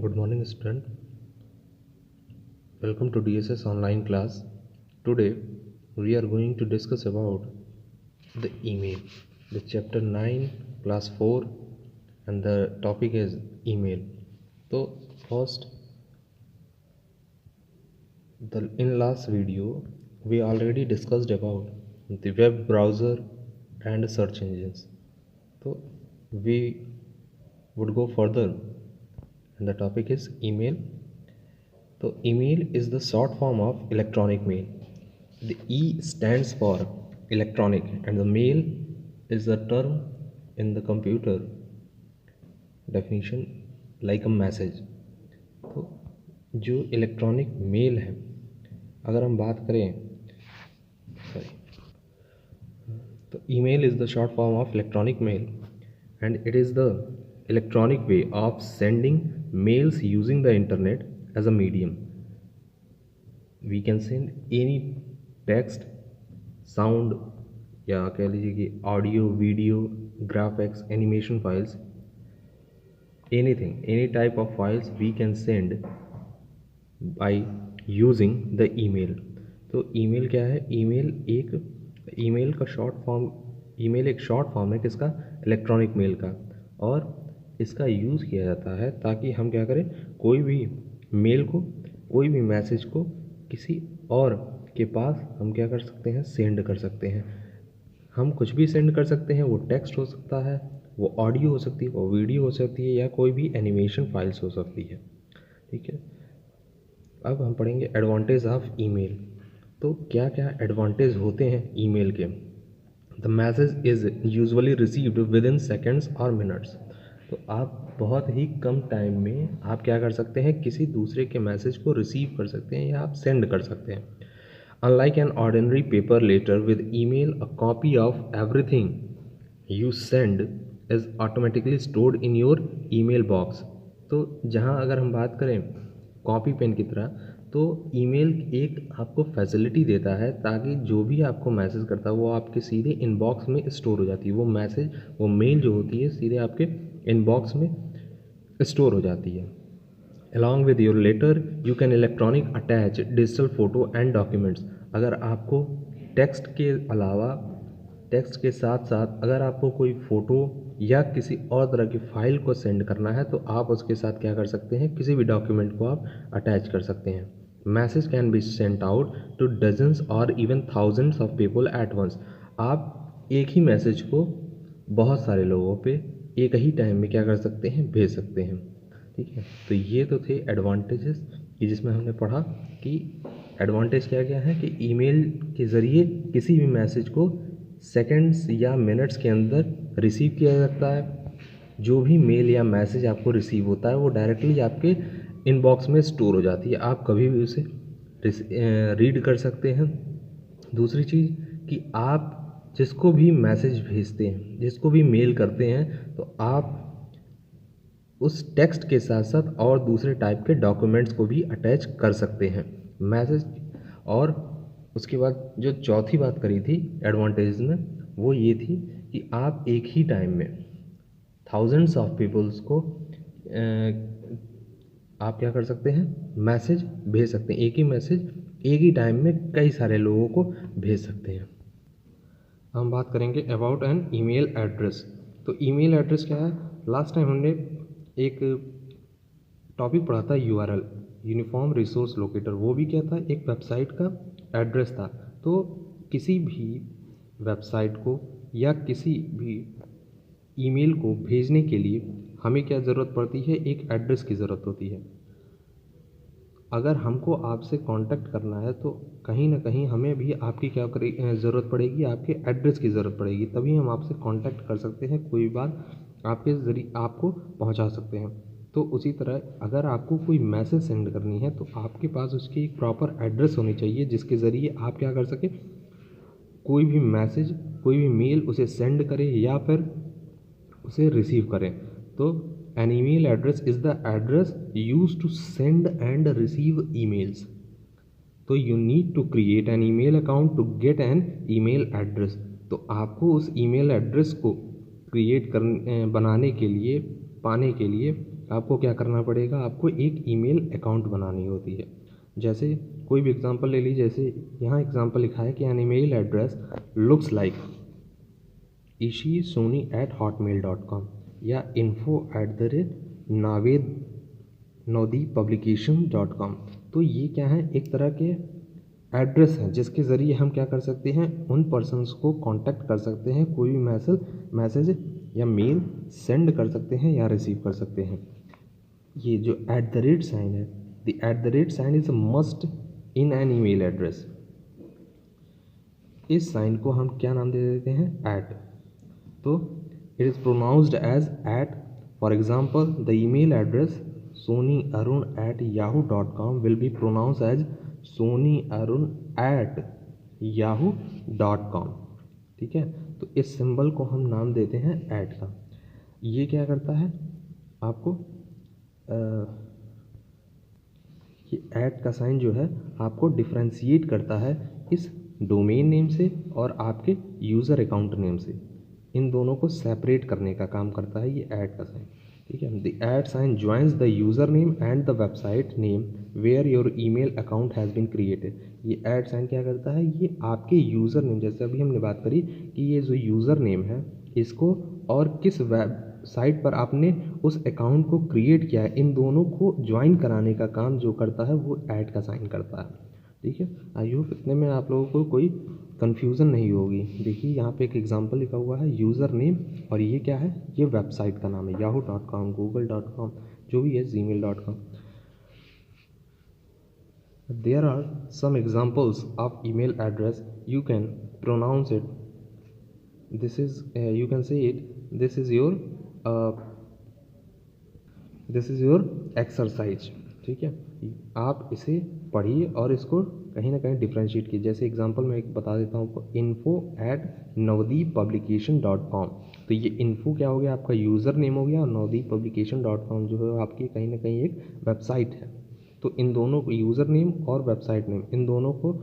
Good morning, student. Welcome to DSS online class. Today we are going to discuss about the email, the chapter 9, class 4, and the topic is email. So first, in last video we already discussed about the web browser and search engines. So we would go further, and the topic is email. So email is the short form of electronic mail. The E stands for electronic and the mail is the term in the computer definition like a message. तो जो electronic mail है, अगर हम बात करें, तो email is the short form of electronic mail and it is the electronic way of sending mails using the internet as a medium. We can send any text, sound, या कह लीजिए कि audio, video, graphics, animation files, anything, any type of files we can send by using the email. तो email क्या है? Email का short form, email एक short form है किसका? इलेक्ट्रॉनिक मेल का. और इसका यूज़ किया जाता है ताकि हम क्या करें, कोई भी मेल को, कोई भी मैसेज को किसी और के पास हम क्या कर सकते हैं? सेंड कर सकते हैं. हम कुछ भी सेंड कर सकते हैं. वो टेक्स्ट हो सकता है, वो ऑडियो हो सकती है, वो वीडियो हो सकती है, या कोई भी एनिमेशन फाइल्स हो सकती है. ठीक है. अब हम पढ़ेंगे एडवांटेज ऑफ ईमेल. तो क्या क्या एडवांटेज होते हैं ईमेल के? The message is usually received with in seconds और मिनट्स. तो आप बहुत ही कम टाइम में आप क्या कर सकते हैं? किसी दूसरे के मैसेज को रिसीव कर सकते हैं या आप सेंड कर सकते हैं. Unlike an ordinary paper letter, with email, a copy of everything you send is automatically stored in your email box. तो जहाँ अगर हम बात करें कॉपी पेन की तरह, तो ईमेल एक आपको फैसिलिटी देता है ताकि जो भी आपको मैसेज करता है वो आपके सीधे इनबॉक्स में स्टोर हो जाती है. वो मैसेज, वो मेल जो होती है सीधे आपके इनबॉक्स में स्टोर हो जाती है. Along with your letter, you can electronic attach digital photo and documents. अगर आपको टेक्स्ट के अलावा, टेक्स्ट के साथ साथ अगर आपको कोई फ़ोटो या किसी और तरह की फ़ाइल को सेंड करना है तो आप उसके साथ क्या कर सकते हैं? किसी भी डॉक्यूमेंट को आप अटैच कर सकते हैं. Message can be sent out to dozens or even thousands of people at once. आप एक ही मैसेज को बहुत सारे लोगों पे एक ही टाइम में क्या कर सकते हैं? भेज सकते हैं. ठीक है. तो ये तो थे एडवांटेजेस कि जिसमें हमने पढ़ा कि एडवांटेज क्या क्या है कि ईमेल के ज़रिए किसी भी मैसेज को सेकंड्स या मिनट्स के अंदर रिसीव किया जा सकता है. जो भी मेल या मैसेज आपको रिसीव होता है वो डायरेक्टली आपके इनबॉक्स में स्टोर हो जाती है. आप कभी भी उसे रीड कर सकते हैं. दूसरी चीज़ कि आप जिसको भी मैसेज भेजते हैं, जिसको भी मेल करते हैं, तो आप उस टेक्स्ट के साथ साथ और दूसरे टाइप के डॉक्यूमेंट्स को भी अटैच कर सकते हैं मैसेज. और उसके बाद जो चौथी बात करी थी एडवांटेज में, वो ये थी कि आप एक ही टाइम में थाउजेंड्स ऑफ पीपल्स को आप क्या कर सकते हैं? मैसेज भेज सकते हैं. एक ही मैसेज एक ही टाइम में कई सारे लोगों को भेज सकते हैं. हम बात करेंगे अबाउट एन ईमेल एड्रेस. तो ईमेल एड्रेस क्या है? लास्ट टाइम हमने एक टॉपिक पढ़ा था URL, यूनिफॉर्म रिसोर्स लोकेटर. वो भी क्या था? एक वेबसाइट का एड्रेस था. तो किसी भी वेबसाइट को या किसी भी ईमेल को भेजने के लिए हमें क्या ज़रूरत पड़ती है? एक एड्रेस की ज़रूरत होती है. अगर हमको आपसे कांटेक्ट करना है तो कहीं ना कहीं हमें भी आपकी क्या ज़रूरत पड़ेगी? आपके एड्रेस की ज़रूरत पड़ेगी. तभी हम आपसे कांटेक्ट कर सकते हैं, कोई बात आपके ज़रिए आपको पहुंचा सकते हैं. तो उसी तरह अगर आपको कोई मैसेज सेंड करनी है तो आपके पास उसकी एक प्रॉपर एड्रेस होनी चाहिए जिसके ज़रिए आप क्या कर सकें? कोई भी मैसेज, कोई भी मेल उसे सेंड करें या फिर उसे रिसीव करें. तो an email address is the address used to send and receive emails. तो you need to create an email account to get an email address. तो आपको उस ईमेल एड्रेस को क्रिएट बनाने के लिए, पाने के लिए आपको क्या करना पड़ेगा, आपको एक ईमेल अकाउंट बनानी होती है। जैसे कोई भी एग्जांपल ले लीजिए, जैसे यहाँ एग्जांपल लिखा है कि an email address looks like ishsoni@hotmail.com या info@navednodipublication.com। तो ये क्या है, एक तरह के एड्रेस हैं जिसके ज़रिए हम क्या कर सकते हैं, उन पर्सन्स को कांटेक्ट कर सकते हैं, कोई भी मैसेज या मेल सेंड कर सकते हैं या रिसीव कर सकते हैं। ये जो @ साइन है, the @ sign is a must in an email address. इस साइन को हम क्या नाम दे देते हैं, @ तो it is pronounced as @ for example the email address soniarun@yahoo.com will be pronounce as soniarun@yahoo.com। ठीक है, तो इस सिंबल को हम नाम देते हैं @ का। ये क्या करता है, आपको ये @ का साइन जो है आपको डिफ्रेंशिएट करता है इस डोमेन नेम से और आपके यूज़र अकाउंट नेम से। इन दोनों को सेपरेट करने का काम करता है ये @ का साइन। ठीक है, the @ sign joins the user name and the website name where your email account has been created. ये @ साइन क्या करता है, ये आपके यूज़र नेम, जैसे अभी हमने बात करी कि ये जो यूज़र नेम है इसको और किस वेबसाइट पर आपने उस अकाउंट को क्रिएट किया है, इन दोनों को ज्वाइन कराने का काम जो करता है वो @ का साइन करता है। ठीक है, आई होप इतने में आप लोगों को कोई कन्फ्यूज़न नहीं होगी। देखिए यहाँ पे एक एग्जांपल लिखा हुआ है यूज़र नेम, और ये क्या है, ये वेबसाइट का नाम है yahoo.com, google.com, जो भी है gmail.com। There are some examples of email address. You can pronounce it. This is you can say it. Uh, this is your exercise। ठीक है, आप इसे पढ़िए और इसको कहीं ना कहीं डिफ्रेंशिएट कीजिए। जैसे एग्जांपल मैं एक बता देता हूँ आपको, info@navdeeppublication.com। तो ये इन्फो क्या हो गया, आपका यूज़र नेम हो गया, और navdeeppublication.com जो है आपकी कहीं ना कहीं एक वेबसाइट है। तो इन दोनों को, यूज़र नेम और वेबसाइट नेम, इन दोनों को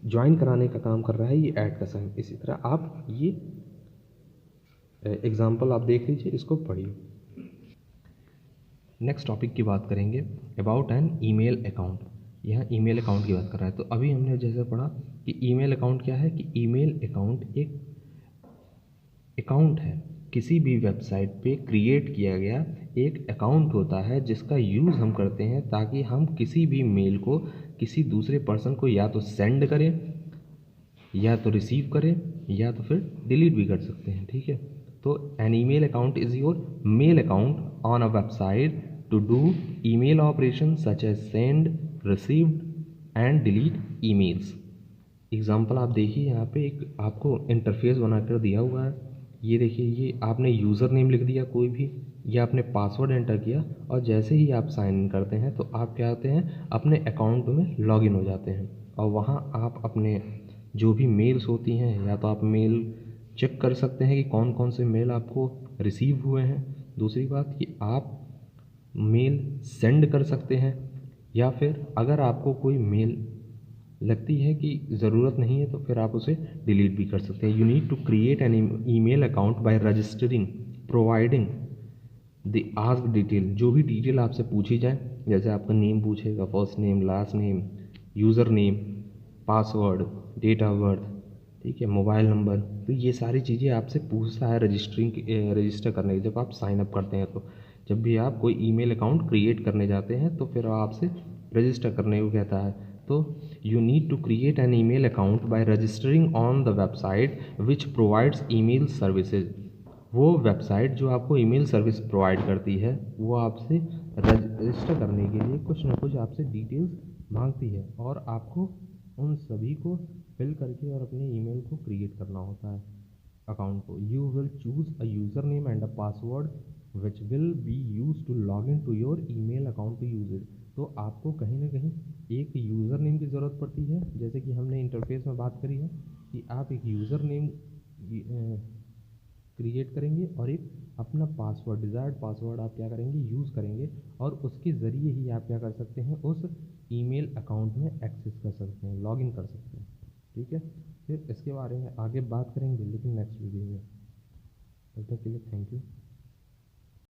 ज्वाइन कराने का काम कर रहा है ये @ का साइन। इसी तरह आप ये एग्जाम्पल आप देख लीजिए, इसको पढ़िए। नेक्स्ट टॉपिक की बात करेंगे अबाउट एन ईमेल अकाउंट। यहाँ ईमेल अकाउंट की बात कर रहा है। तो अभी हमने जैसे पढ़ा कि ईमेल अकाउंट क्या है, कि ईमेल अकाउंट एक अकाउंट है, किसी भी वेबसाइट पे क्रिएट किया गया एक अकाउंट होता है जिसका यूज़ हम करते हैं ताकि हम किसी भी मेल को किसी दूसरे पर्सन को या तो सेंड करें, या तो रिसीव करें, या तो फिर डिलीट भी कर सकते हैं। ठीक है, तो an email account is your mail account on a website to do email operation such as send, received and delete emails. Example आप देखिए, यहाँ पे एक आपको इंटरफेस बनाकर दिया हुआ है। ये देखिए, ये आपने यूज़र नेम लिख दिया कोई भी, या आपने पासवर्ड एंटर किया, और जैसे ही आप साइन इन करते हैं तो आप क्या होते हैं, अपने अकाउंट में लॉगिन हो जाते हैं, और वहाँ आप अपने जो भी मेल्स होती हैं, या तो आप मेल चेक कर सकते हैं कि कौन कौन से मेल आपको रिसीव हुए हैं। दूसरी बात कि आप मेल सेंड कर सकते हैं, या फिर अगर आपको कोई मेल लगती है कि ज़रूरत नहीं है तो फिर आप उसे डिलीट भी कर सकते हैं। You need to create an email account by registering, providing the ask detail. जो भी डिटेल आपसे पूछी जाए, जैसे आपका नेम पूछेगा, first name, last name, user name, password, date of birth, ठीक है, मोबाइल नंबर, तो ये सारी चीज़ें आपसे पूछता है रजिस्टर करने के, जब आप साइन अप करते हैं। तो जब भी आप कोई ईमेल अकाउंट क्रिएट करने जाते हैं तो फिर आपसे रजिस्टर करने को कहता है। तो you need to create an email account by registering on the website which provides email services. वो वेबसाइट जो आपको ईमेल सर्विस प्रोवाइड करती है वो आपसे रजिस्टर करने के लिए कुछ ना कुछ आपसे डिटेल्स मांगती है, और आपको उन सभी को फिल करके और अपने ईमेल को क्रिएट करना होता है अकाउंट को। You will choose a user name and a password which will be use to log in to your email account to use it. तो आपको कहीं ना कहीं एक यूज़र नेम की ज़रूरत पड़ती है, जैसे कि हमने इंटरफेस में बात करी है कि आप एक यूज़र नेम क्रिएट करेंगे और एक अपना पासवर्ड, डिज़ायर्ड पासवर्ड आप क्या करेंगे, यूज़ करेंगे, और उसके ज़रिए ही आप क्या कर सकते हैं, उस ईमेल अकाउंट में एक्सेस कर सकते हैं, लॉगिन कर सकते हैं। ठीक है, फिर इसके बारे में आगे बात करेंगे लेकिन नेक्स्ट वीडियो में। तब तक के लिए थैंक यू।